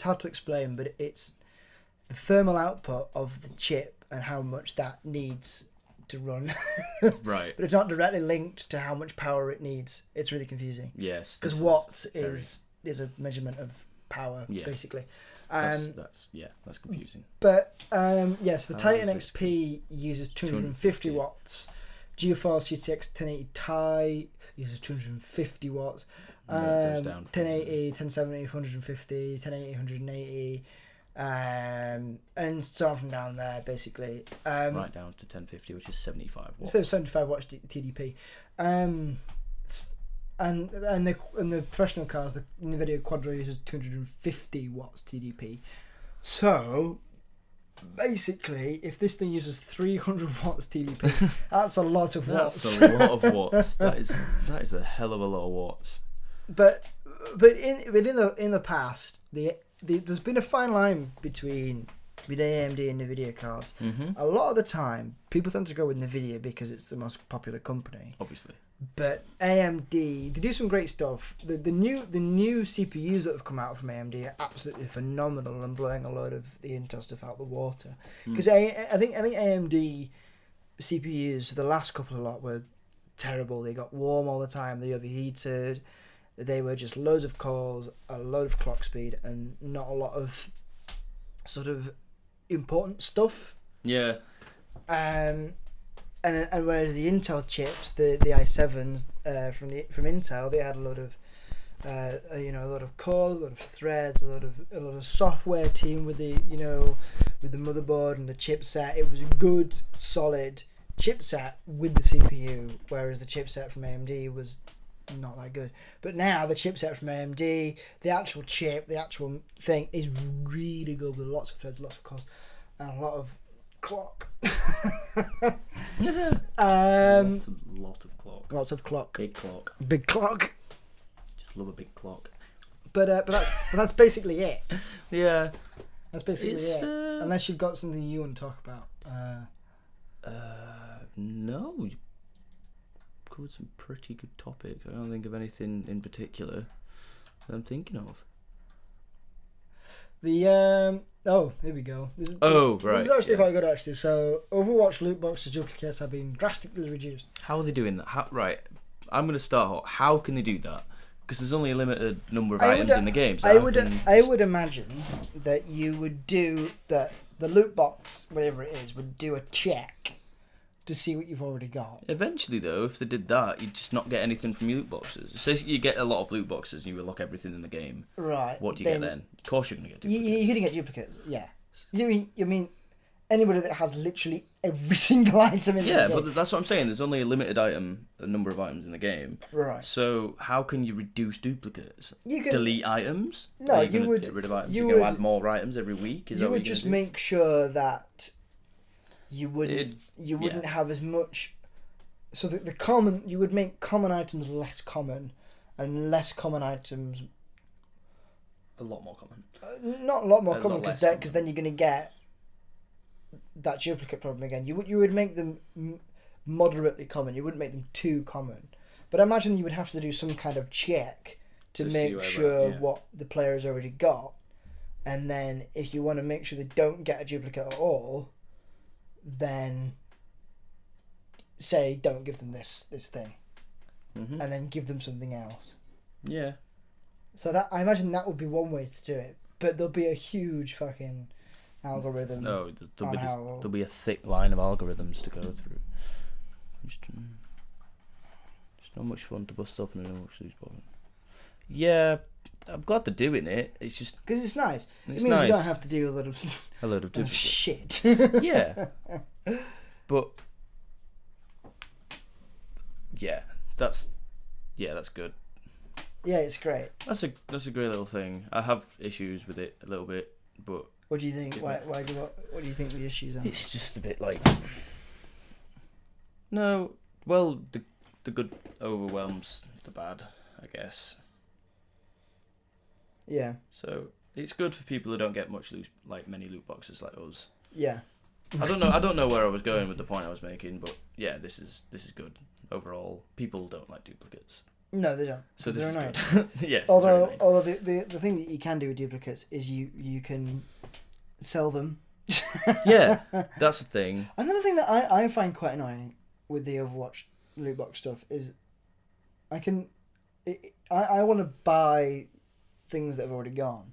hard to explain, but it's the thermal output of the chip and how much that needs to run. Right. But it's not directly linked to how much power it needs. It's really confusing. Yes. Because watts is a measurement of power, basically. That's confusing. But yes, the Titan XP uses 250 watts. GeForce GTX 1080 Ti uses 250 watts. Goes down 1080, 1070, 150, 1080, 180, and so on from down there, basically. Right down to 1050, which is 75 watts. So 75 watts TDP. And the professional cars, the NVIDIA Quadro uses 250 watts TDP. So basically, if this thing uses 300 watts TDP, that's a lot of watts. That's a lot of watts. That is a hell of a lot of watts. But in the past, there's been a fine line between AMD and NVIDIA cards. Mm-hmm. A lot of the time, people tend to go with NVIDIA because it's the most popular company. Obviously. But AMD, they do some great stuff. The new CPUs that have come out from AMD are absolutely phenomenal and blowing a load of the Intel stuff out the water. Because I think AMD CPUs for the last couple of lot were terrible. They got warm all the time. They overheated. They were just loads of cores, a load of clock speed, and not a lot of sort of important stuff. Yeah. And whereas the Intel chips, the i7s from Intel, they had a lot of a lot of cores, a lot of threads, a lot of software team with the with the motherboard and the chipset. It was a good, solid chipset with the CPU, whereas the chipset from AMD was not that good. But now the chipset from AMD, the actual chip, the actual thing is really good with lots of threads, lots of cores, and a lot of clock. Lot of clock. Lots of clock. Big clock. Big clock. Just love a big clock. But that's basically it. Yeah. That's basically it. Unless you've got something you want to talk about. No. You covered some pretty good topics. I don't think of anything in particular that I'm thinking of. Here we go. This is actually quite good, actually. So, Overwatch loot boxes duplicates have been drastically reduced. How are they doing that? I'm going to start. How can they do that? Because there's only a limited number of items in the game. So I would imagine that you would do that. The loot box, whatever it is, would do a check to see what you've already got. Eventually, though, if they did that, you'd just not get anything from loot boxes. So you get a lot of loot boxes and you unlock everything in the game. Right. What do you get then? Of course you're going to get duplicates. You're going to get duplicates, yeah. You mean anybody that has literally every single item in the game. Yeah, but that's what I'm saying. There's only a limited number of items in the game. Right. So how can you reduce duplicates? You can delete items? No, you would get rid of items. You're going to add more items every week? You would just make sure that you wouldn't have as much. So you would make common items less common, and less common items a lot more common. Not a lot more common, because then you're going to get that duplicate problem again. You would make them moderately common. You wouldn't make them too common. But I imagine you would have to do some kind of check to make sure what the player has already got, and then if you want to make sure they don't get a duplicate at all, then say don't give them this thing, and then give them something else. Yeah. So that, I imagine that would be one way to do it, but there'll be a huge fucking algorithm. No, there'll be a thick line of algorithms to go through. Just not much fun to bust up and I don't watch these problems. Yeah, I'm glad they're doing it. It's just because it's nice. It means nice. We don't have to do a lot of shit. Yeah, but that's good. Yeah, it's great. That's a great little thing. I have issues with it a little bit, but what do you think? What do you think the issues are? It's just a bit like no. Well, the good overwhelms the bad, I guess. Yeah. So it's good for people who don't get many loot boxes like us. Yeah. I don't know where I was going with the point I was making, but yeah, this is good overall. People don't like duplicates. No, they don't. So they're annoying. Yes. Although the thing that you can do with duplicates is you can sell them. Yeah, that's the thing. Another thing that I find quite annoying with the Overwatch loot box stuff is I want to buy things that have already gone.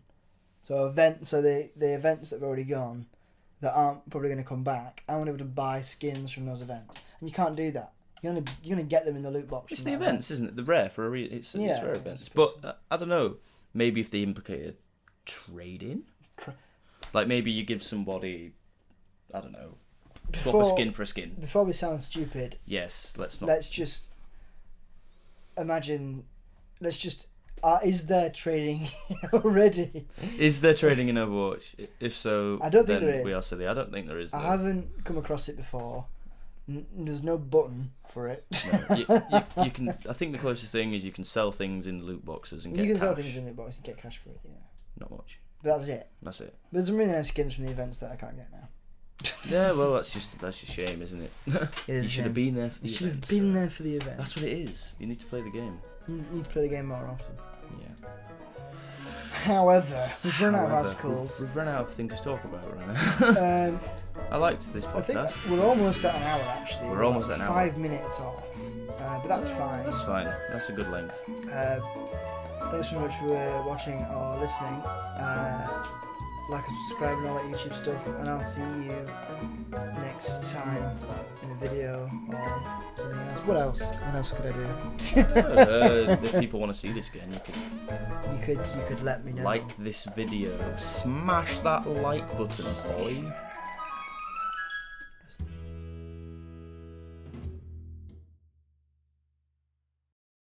So the events that have already gone that aren't probably going to come back, I want to be able to buy skins from those events, and you can't do that. You're gonna get them in the loot box. It's the events, isn't it? The rare for a reason. It's rare events. But I don't know. Maybe if they implicated trading, like maybe you give somebody, I don't know, swap a skin for a skin. Before we sound stupid. Yes, let's not. Let's just imagine. Is there trading already? Is there trading in Overwatch? If so, I don't think there is. We are silly. I don't think there is. I haven't come across it before. There's no button for it. No, you can. I think the closest thing is you can sell things in loot boxes and get cash. You can sell things in loot boxes and get cash for it. Yeah. Not much. But that's it. That's it. There's some really nice skins from the events that I can't get now. Yeah, well, that's just a shame, isn't it? You should have been there for the event. You should have been there for the event. That's what it is. You need to play the game. You need to play the game more often. Yeah. However, we've run out of articles. We've run out of things to talk about right now. I liked this podcast. I think we're almost at an hour, actually. We're almost at an hour. 5 minutes off. But that's fine. That's fine. That's a good length. Thanks so much for watching or listening. Like and subscribe and all that YouTube stuff. And I'll see you next time in a video or something else. What else? What else could I do? If people want to see this again, you could let me know. Like this video. Smash that like button, boy.